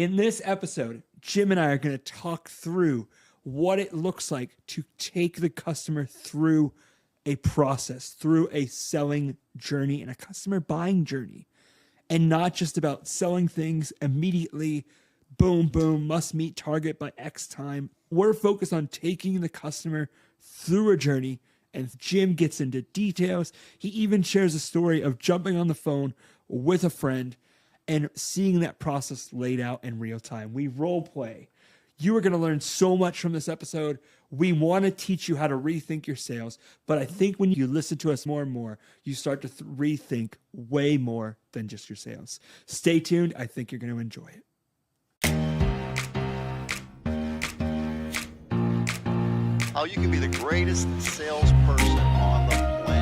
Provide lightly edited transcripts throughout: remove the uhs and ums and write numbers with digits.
In this episode, Jim and I are going to talk through what it looks like to take the customer through a process, through a selling journey and a customer buying journey, and not just about selling things immediately, boom, boom, must meet target by X time. We're focused on taking the customer through a journey, and Jim gets into details. He even shares a story of jumping on the phone with a friend and seeing that process laid out in real time. We role play. You are going to learn so much from this episode. We want to teach you how to rethink your sales, but I think when you listen to us more and more, you start to rethink way more than just your sales. Stay tuned. I think you're going to enjoy it. How you can be the greatest salesperson on the planet.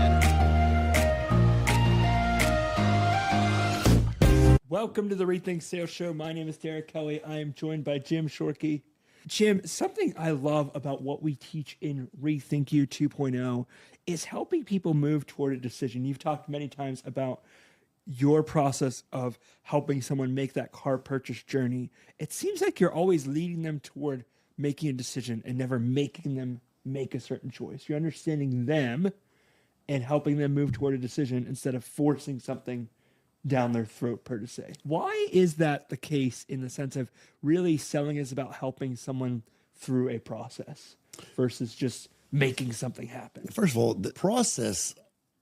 Welcome to the Rethink Sales Show. My name is Derek Kelly. I am joined by Jim Shorkey. Jim, something I love about what we teach in Rethink You 2.0 is helping people move toward a decision. You've talked many times about your process of helping someone make that car purchase journey. It seems like you're always leading them toward making a decision and never making them make a certain choice. You're understanding them and helping them move toward a decision instead of forcing something down their throat, per se. Why is that the case in the sense of really selling is about helping someone through a process versus just making something happen? First of all, the process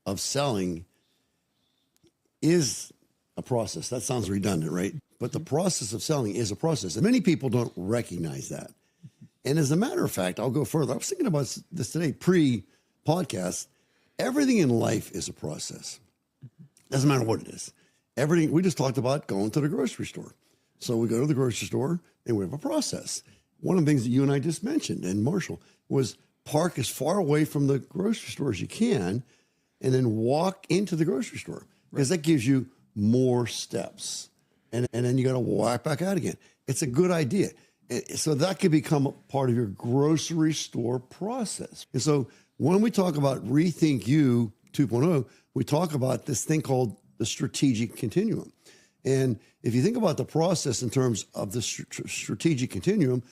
of selling is a process. That sounds redundant, right? But the process of selling is a process. And many people don't recognize that. And as a matter of fact, I'll go further. I was thinking about this today, pre-podcast. Everything in life is a process. Doesn't matter what it is. Everything, we just talked about going to the grocery store. So we go to the grocery store and we have a process. One of the things that you and I just mentioned, and Marshall, was park as far away from the grocery store as you can and then walk into the grocery store because that gives you more steps. And then you got to walk back out again. It's a good idea. So that could become a part of your grocery store process. And so when we talk about Rethink You 2.0, we talk about this thing called the strategic continuum. And if you think about the process in terms of the strategic continuum,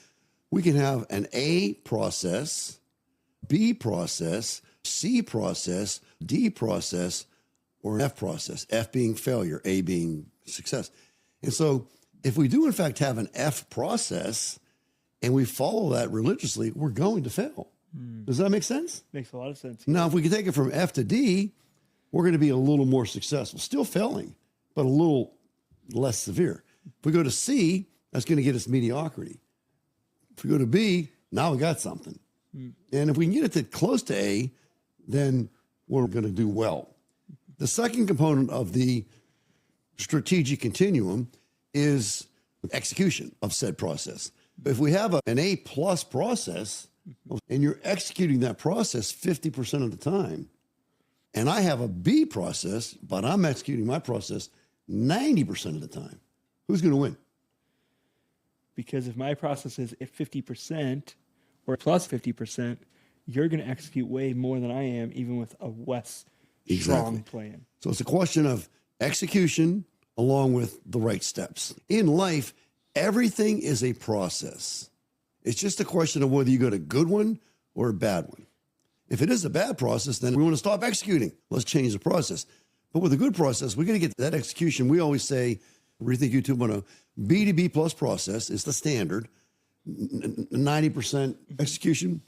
we can have an A process, B process, C process, D process, or an F process, F being failure, A being success. And so if we do in fact have an F process and we follow that religiously, we're going to fail. Does that make sense? Makes a lot of sense. Now, if we can take it from F to D, we're going to be a little more successful. Still failing, but a little less severe. If we go to C, that's going to get us mediocrity. If we go to B, now we got something. And if we can get it to close to A, then we're going to do well. The second component of the strategic continuum is execution of said process. If we have an A plus process and you're executing that process 50% of the time, and I have a B process, but I'm executing my process 90% of the time, who's going to win? Because if my process is at 50% or plus 50%, you're going to execute way more than I am, even with a less strong plan. So it's a question of execution along with the right steps. In life, everything is a process. It's just a question of whether you got a good one or a bad one. If it is a bad process, then we want to stop executing. Let's change the process. But with a good process, we're going to get that execution. We always say, Rethink You 2.0, B to B plus process is the standard. 90% execution,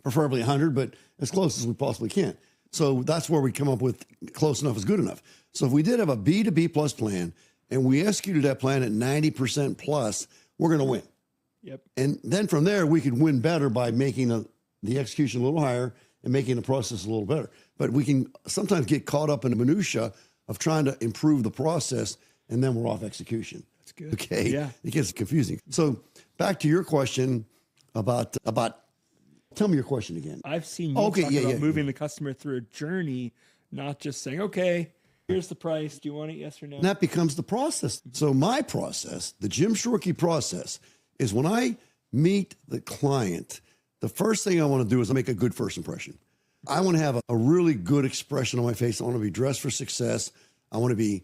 preferably 100, but as close as we possibly can. So that's where we come up with close enough is good enough. So if we did have a B to B plus plan and we executed that plan at 90% plus, we're going to win. Yep. And then from there, we could win better by making the execution a little higher and making the process a little better. But we can sometimes get caught up in the minutia of trying to improve the process, and then we're off execution. That's good. Okay. Yeah. It gets confusing. So back to your question about tell me your question again. I've seen you talk about yeah. moving the customer through a journey, not just saying, okay, here's the price. Do you want it? Yes or no? And that becomes the process. So my process, the Jim Shorkey process, is when I meet the client, the first thing I want to do is make a good first impression. I want to have a really good expression on my face. I want to be dressed for success. I want to be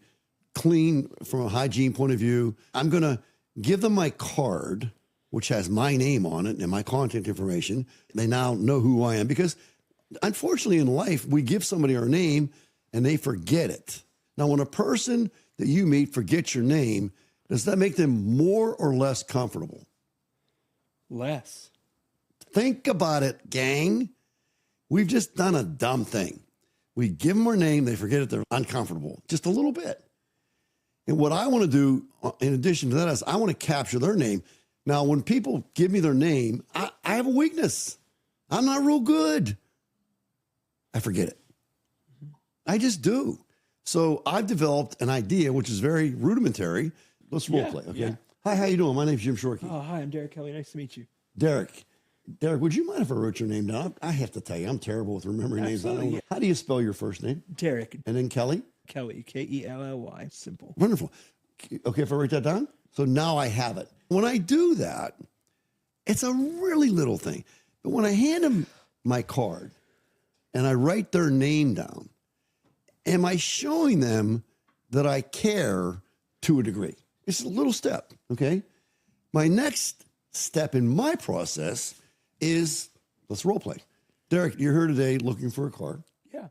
clean from a hygiene point of view. I'm going to give them my card, which has my name on it and my contact information. They now know who I am because unfortunately in life, we give somebody our name and they forget it. Now, when a person that you meet forgets your name, does that make them more or less comfortable? Less. Think about it, gang. We've just done a dumb thing. We give them our name, they forget it, they're uncomfortable, just a little bit. And what I want to do, in addition to that, is I want to capture their name. Now, when people give me their name, I have a weakness. I'm not real good. I forget it. I just do. So I've developed an idea, which is very rudimentary. Let's role play, okay? Yeah. Hi, how you doing? My name's Jim Shorkey. Oh, hi, I'm Derek Kelly. Nice to meet you. Derek, would you mind if I wrote your name down? I have to tell you, I'm terrible with remembering names. Absolutely. How do you spell your first name? Derek And then Kelly? Kelly, Kelly. Simple. Wonderful. Okay, if I write that down? So now I have it. When I do that, it's a really little thing. But when I hand them my card and I write their name down, am I showing them that I care to a degree? It's a little step, okay? My next step in my process is, let's role play. Derek, you're here today looking for a car. Yeah.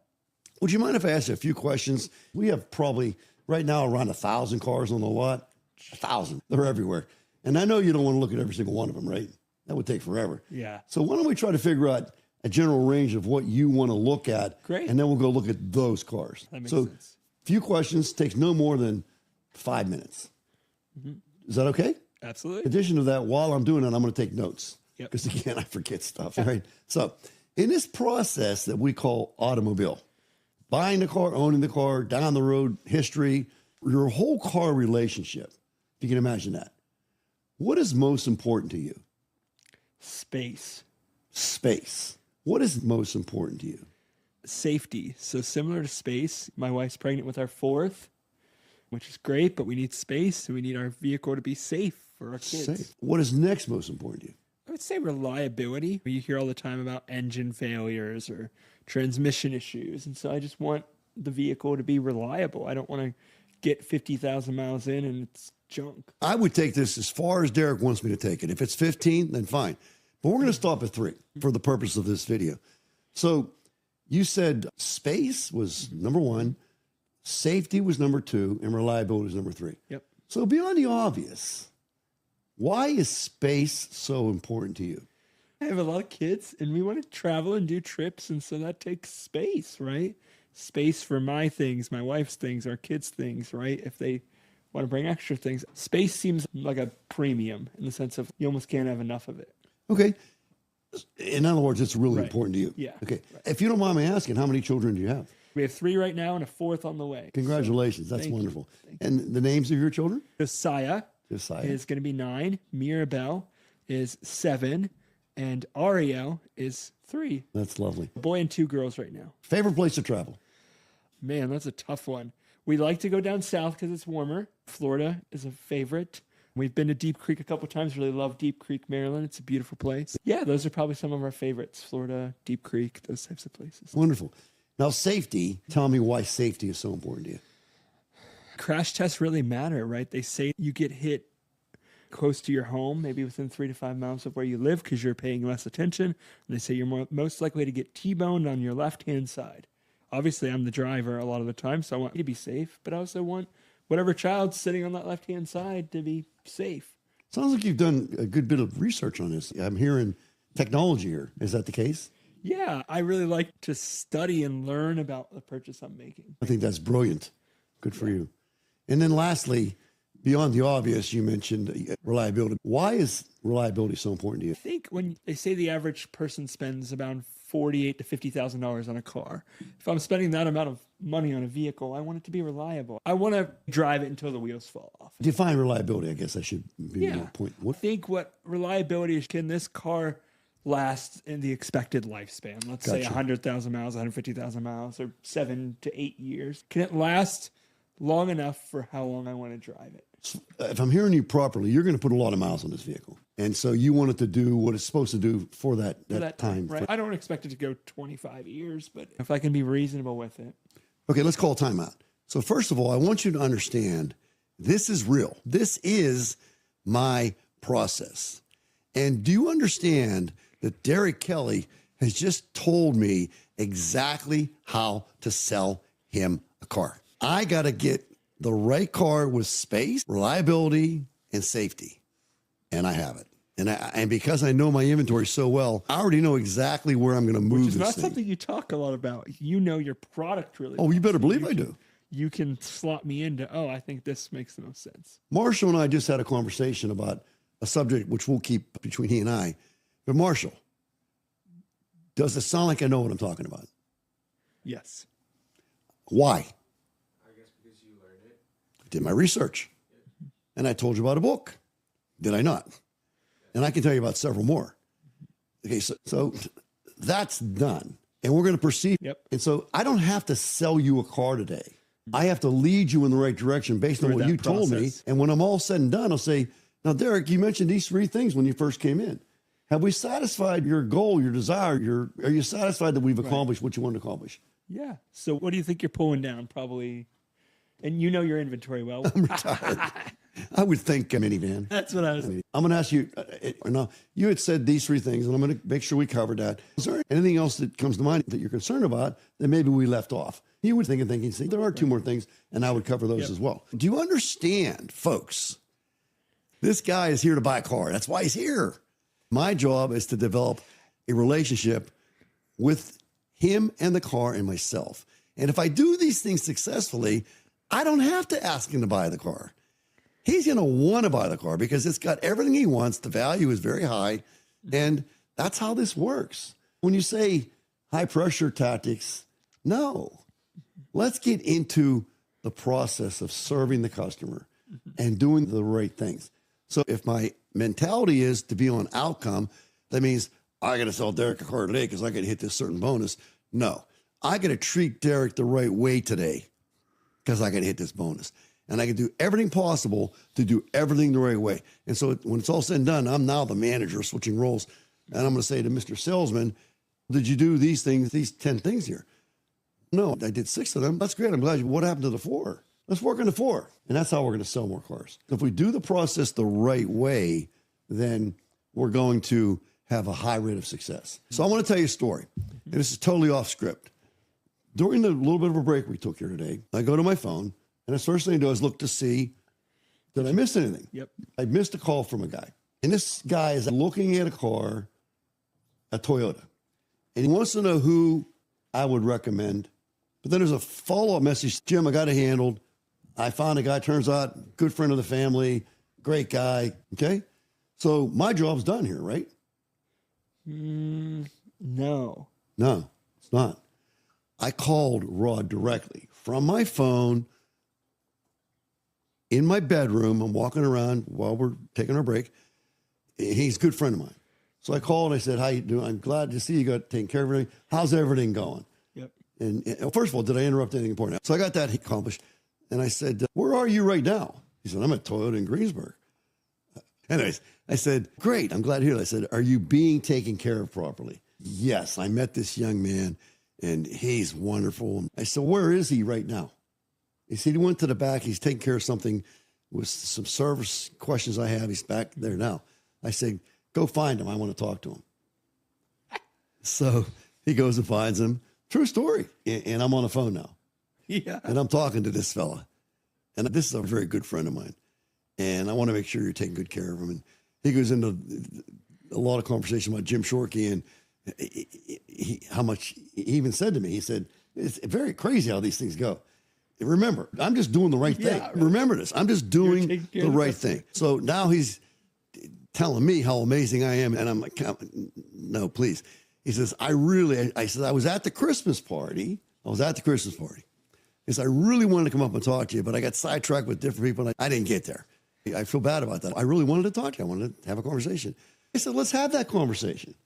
Would you mind if I ask you a few questions? We have probably right now around 1,000 cars on the lot. 1,000. They're everywhere. And I know you don't want to look at every single one of them, right? That would take forever. Yeah. So why don't we try to figure out a general range of what you want to look at? Great. And then we'll go look at those cars. That makes so sense. few questions, takes no more than 5 minutes. Is that okay? In Absolutely. addition to that, while I'm doing it, I'm going to take notes. Yep. Because again, I forget stuff, right? So in this process that we call automobile, buying the car, owning the car, down the road, history, your whole car relationship, if you can imagine that, what is most important to you? Space. Space. What is most important to you? Safety. So similar to space, my wife's pregnant with our fourth, which is great, but we need space and we need our vehicle to be safe for our kids. Safe. What is next most important to you? I would say reliability. You hear all the time about engine failures or transmission issues. And so I just want the vehicle to be reliable. I don't want to get 50,000 miles in and it's junk. I would take this as far as Derek wants me to take it. If it's 15, then fine. But we're going to stop at 3 for the purpose of this video. So you said space was number 1, safety was number 2, and reliability was number 3. Yep. So beyond the obvious, why is space so important to you? I have a lot of kids and we want to travel and do trips. And so that takes space, right? Space for my things, my wife's things, our kids' things, right? If they want to bring extra things, space seems like a premium in the sense of you almost can't have enough of it. Okay. In other words, it's really Right. important to you. Yeah. Okay. If you don't mind me asking, how many children do you have? We have 3 right now and a 4th on the way. Congratulations. That's Thank you. wonderful. And the names of your children? Josiah Josiah. is going to be 9. Mirabelle is 7. And Ariel is 3. That's lovely. A boy and 2 girls right now. Favorite place to travel? Man, that's a tough one. We like to go down south because it's warmer. Florida is a favorite. We've been to Deep Creek a couple times. Really love Deep Creek, Maryland. It's a beautiful place. Yeah, those are probably some of our favorites. Florida, Deep Creek, those types of places. Wonderful. Now, safety. Tell me why safety is so important to you. Crash tests really matter, right? They say you get hit close to your home, maybe within 3 to 5 miles of where you live because you're paying less attention. And they say you're most likely to get T-boned on your left-hand side. Obviously, I'm the driver a lot of the time, so I want you to be safe, but I also want whatever child's sitting on that left-hand side to be safe. Sounds like you've done a good bit of research on this. I'm hearing technology here. Is that the case? Yeah, I really like to study and learn about the purchase I'm making. I think that's brilliant. Good for you. And then lastly, beyond the obvious, you mentioned reliability. Why is reliability so important to you? I think when they say the average person spends about $48,000 to $50,000 on a car, if I'm spending that amount of money on a vehicle, I want it to be reliable. I want to drive it until the wheels fall off. Define reliability, I guess I should be Yeah. your point. I think what reliability is, can this car last in the expected lifespan? Let's say Gotcha. 100,000 miles, 150,000 miles, or 7 to 8 years. Can it last long enough for how long I want to drive it? If I'm hearing you properly, you're going to put a lot of miles on this vehicle. And so you want it to do what it's supposed to do for that For that time. right? I don't expect it to go 25 years, but if I can be reasonable with it. Okay, let's call timeout. So first of all, I want you to understand this is real. This is my process. And do you understand that Derek Kelly has just told me exactly how to sell him a car? I got to get the right car with space, reliability, and safety. And I have it. And because I know my inventory so well, I already know exactly where I'm going to move. Which is this not thing. something you talk a lot about. You know your product really Oh, well. you better So believe you I can- do. You can slot me into, oh, I think this makes the most sense. Marshall and I just had a conversation about a subject which we'll keep between he and I. But Marshall, does it sound like I know what I'm talking about? Yes. Why? I guess because you learned it. I did my research. And I told you about a book. Did I not? And I can tell you about several more. Okay, so that's done. And we're going to proceed. Yep. And so I don't have to sell you a car today. I have to lead you in the right direction based on Through what that you told me. process. And when I'm all said and done, I'll say, now, Derek, you mentioned these 3 things when you first came in. Have we satisfied your goal, your desire? Are you satisfied that we've accomplished what you want to accomplish? Yeah. So what do you think you're pulling down? Probably, and you know your inventory well. I would think a minivan. That's what I was. I'm going to ask you, now, you had said these 3 things, and I'm going to make sure we covered that. Is there anything else that comes to mind that you're concerned about that maybe we left off? You would think and thinking, see, there are 2 more things, and I would cover those as well. Do you understand, folks? This guy is here to buy a car. That's why he's here. My job is to develop a relationship with him and the car and myself. And if I do these things successfully, I don't have to ask him to buy the car. He's going to want to buy the car because it's got everything he wants. The value is very high. And that's how this works. When you say high pressure tactics, no. Let's get into the process of serving the customer and doing the right things. So if my mentality is to be on outcome, that means I got to sell Derek a car today because I got to hit this certain bonus. No, I got to treat Derek the right way today because I got to hit this bonus. And I can do everything possible to do everything the right way. And so when it's all said and done, I'm now the manager switching roles. And I'm going to say to Mr. Salesman, did you do these things, these 10 things here? No, I did 6 of them. That's great. I'm glad you, what happened to the 4? Let's work on the 4. And that's how we're going to sell more cars. If we do the process the right way, then we're going to have a high rate of success. So I want to tell you a story. And this is totally off script. During the little bit of a break we took here today, I go to my phone. And the first thing I do is look to see, did I miss anything? Yep. I missed a call from a guy. And this guy is looking at a car, a Toyota. And he wants to know who I would recommend. But then there's a follow-up message. Jim, I got it handled. I found a guy, turns out, good friend of the family, great guy. Okay? So my job's done here, right? No. No, it's not. I called Rod directly from my phone in my bedroom. I'm walking around while we're taking our break. He's a good friend of mine. So I called and I said, how you doing? I'm glad to see you got taken care of everything. How's everything going? Yep. And first of all, did I interrupt anything important? So I got that accomplished. And I said, where are you right now? He said, I'm at Toyota in Greensburg. Anyways, I said, great, I'm glad to hear that. I said, are you being taken care of properly? Yes, I met this young man and he's wonderful. I said, where is he right now? He said he went to the back. He's taking care of something with some service questions I have. He's back there now. I said, go find him. I want to talk to him. So he goes and finds him. True story. And I'm on the phone now. Yeah. And I'm talking to this fella. And this is a very good friend of mine. And I want to make sure you're taking good care of him. And he goes into a lot of conversation about Jim Shorkey and how much he even said to me. He said, it's very crazy how these things go. Remember, I'm just doing the right thing. Yeah, right. Remember this. I'm just doing taking care the of right the thing. So now he's telling me how amazing I am. And I'm like, no, please. He says, I said, I was at the Christmas party. He said, I really wanted to come up and talk to you, but I got sidetracked with different people and I didn't get there. I feel bad about that. I really wanted to talk to you. I wanted to have a conversation. I said, let's have that conversation.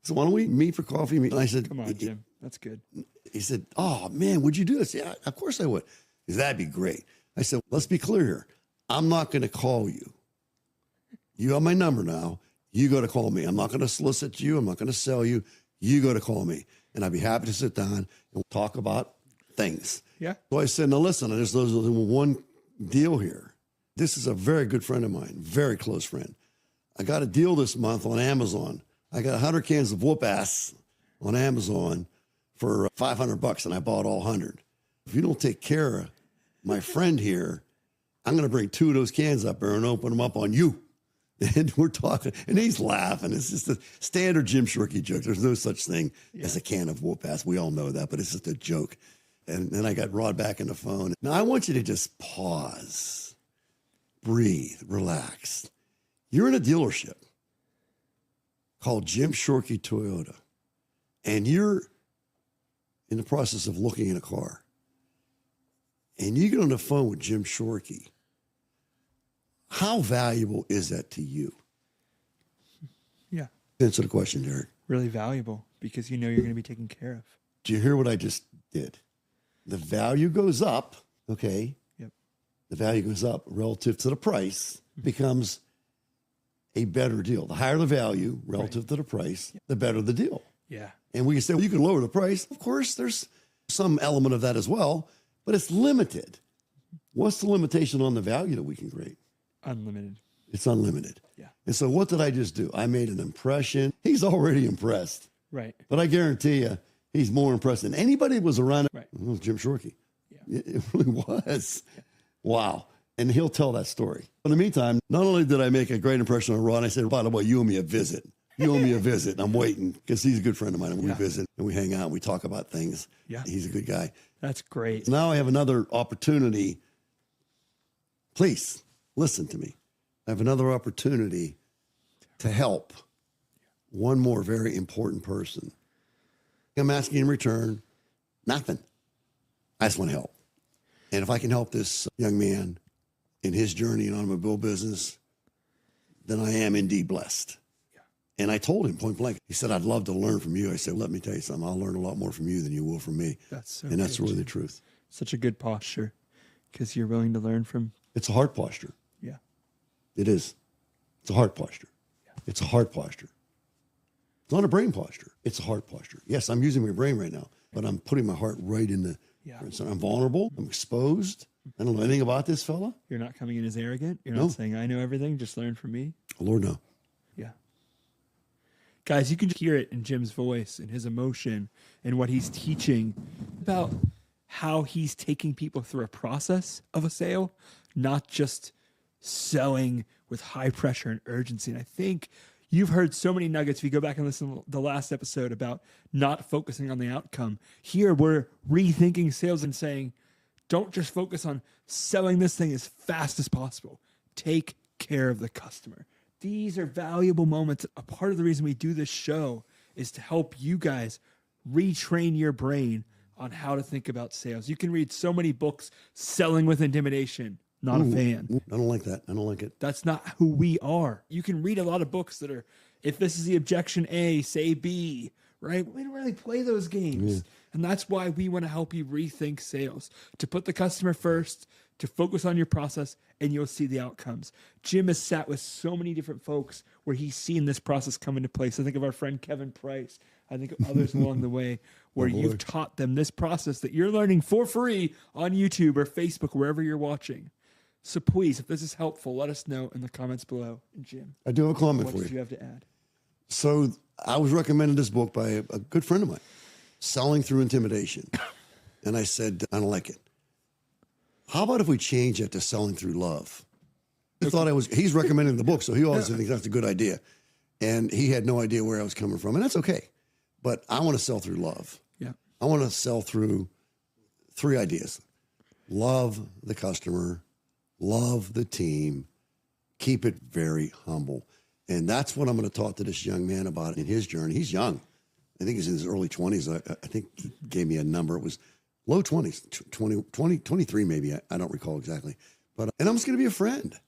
So why don't we meet for coffee? And I said, Come on, Jim. That's good. He said, oh, man, would you do this? Yeah, of course I would. He said, that'd be great. I said, let's be clear here. I'm not going to call you. You have my number now. You got to call me. I'm not going to solicit you. I'm not going to sell you. You got to call me. And I'd be happy to sit down and talk about things. Yeah. So I said, now listen, there's one deal here. This is a very good friend of mine, very close friend. I got a deal this month on Amazon. I got 100 cans of whoop ass on Amazon for $500, and I bought all 100. If you don't take care of my friend here, I'm going to bring 2 of those cans up there and open them up on you. And we're talking, and he's laughing. It's just a standard Jim Shorkey joke. There's no such thing as a can of whoop ass. We all know that, but it's just a joke. And then I got Rod back on the phone. Now, I want you to just pause, breathe, relax. You're in a dealership called Jim Shorkey Toyota, and you're in the process of looking at a car. And you get on the phone with Jim Shorkey. How valuable is that to you? Yeah. Answer the question, Derek. Really valuable because you know you're going to be taken care of. Do you hear what I just did? The value goes up, okay? Yep. The value goes up relative to the price, becomes a better deal. The higher the value relative to the price, the better the deal. Yeah. And we can say, well, you can lower the price. Of course, there's some element of that as well, but it's limited. What's the limitation on the value that we can create? Unlimited. It's unlimited. Yeah. And so what did I just do? I made an impression. He's already impressed. Right. But I guarantee you, he's more impressed than anybody that was around. Right. It was Jim Shorkey. Yeah. It really was. Yeah. Wow. And he'll tell that story. In the meantime, not only did I make a great impression on Ron, I said, by the way, you owe me a visit. You owe me a visit. I'm waiting because he's a good friend of mine. And we visit and we hang out and we talk about things. Yeah. He's a good guy. That's great. Now I have another opportunity. Please listen to me. I have another opportunity to help one more very important person. I'm asking in return nothing. I just want to help. And if I can help this young man in his journey in automobile business, then I am indeed blessed. Yeah. And I told him point blank, he said, I'd love to learn from you. I said, let me tell you something. I'll learn a lot more from you than you will from me. That's so and that's good. really the truth. Such a good posture because you're willing to learn from. It's a heart posture. Yeah. It is. It's a heart posture. Yeah. It's a heart posture. It's not a brain posture. It's a heart posture. Yes, I'm using my brain right now, but I'm putting my heart right in the. Yeah. So I'm vulnerable. I'm exposed. I don't know anything about this fella. You're not coming in as arrogant. You're not saying I know everything. Just learn from me. Lord, no. Yeah. Guys, you can hear it in Jim's voice and his emotion and what he's teaching about how he's taking people through a process of a sale, not just selling with high pressure and urgency. And I think you've heard so many nuggets. If you go back and listen to the last episode about not focusing on the outcome, here we're rethinking sales and saying, don't just focus on selling this thing as fast as possible. Take care of the customer. These are valuable moments. A part of the reason we do this show is to help you guys retrain your brain on how to think about sales. You can read so many books, Selling with Intimidation. Not a fan. I don't like that. I don't like it. That's not who we are. You can read a lot of books that are, if this is the objection A, say B, right? We don't really play those games. Yeah. And that's why we want to help you rethink sales, to put the customer first, to focus on your process, and you'll see the outcomes. Jim has sat with so many different folks where he's seen this process come into place. I think of our friend Kevin Price. I think of others along the way where you've taught them this process that you're learning for free on YouTube or Facebook, wherever you're watching. So please, if this is helpful, let us know in the comments below. And Jim, I do have a comment for you. What do you have to add? So I was recommended this book by a good friend of mine, Selling Through Intimidation. And I said, I don't like it. How about if we change it to Selling Through Love? He thought he's recommending the book, so he always thinks that's a good idea. And he had no idea where I was coming from, and that's okay. But I want to sell through love. Yeah. I want to sell through 3 ideas. Love the customer, love the team, keep it very humble. And that's what I'm going to talk to this young man about in his journey. He's young. I think he's in his early 20s. I think he gave me a number. It was low 20s, 20, 23 maybe. I don't recall exactly. But and I'm just going to be a friend.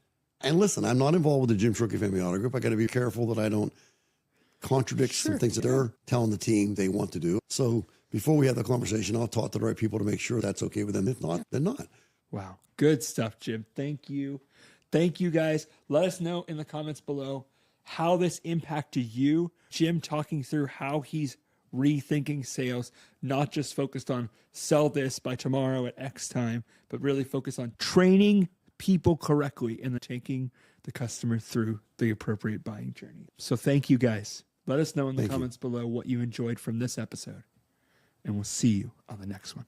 And listen, I'm not involved with the Jim Shorkey Family Auto Group. I got to be careful that I don't contradict some things that they're telling the team they want to do. So before we have the conversation, I'll talk to the right people to make sure that's okay with them. If not, then not. Wow. Good stuff, Jim. Thank you. Thank you, guys. Let us know in the comments below how this impacted you. Jim talking through how he's rethinking sales, not just focused on sell this by tomorrow at X time, but really focused on training people correctly and taking the customer through the appropriate buying journey. So thank you guys. Let us know in the comments below what you enjoyed from this episode, and we'll see you on the next one.